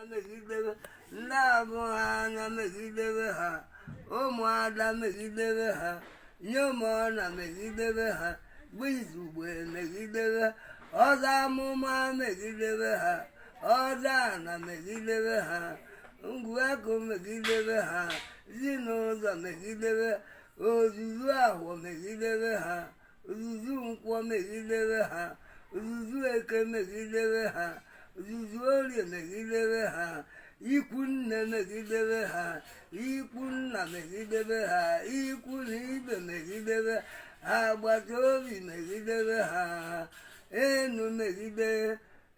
megidebe ndị abụọ anya megidebe ha ụmụada megidebe ha nyomọna megidebe ha gbizugbe megidebe ọzọ amụma megidebe ha ọzọ ana megidebe ha ngwueko megidebe ha zinụzọ megidebe ozuzu ahụ megidebe ha ozuzu nkwọ megidebe ha ozuzu eke megidebe ha ozuzu orie megidebe ha ikwu nne megidebe ha ikwu nna megidebe ha ikwu na ibe megidebe ha agbata obi megidebe ha enu megide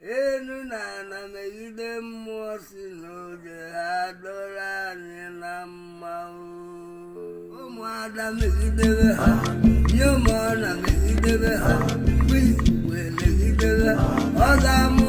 enu na ana megide mmụọ si n'oge ha dọrọ anyị na mmanwụ ụmụada megidebe ha nyomọna megidebe ha gbizugbe megidebe ọzọ amụ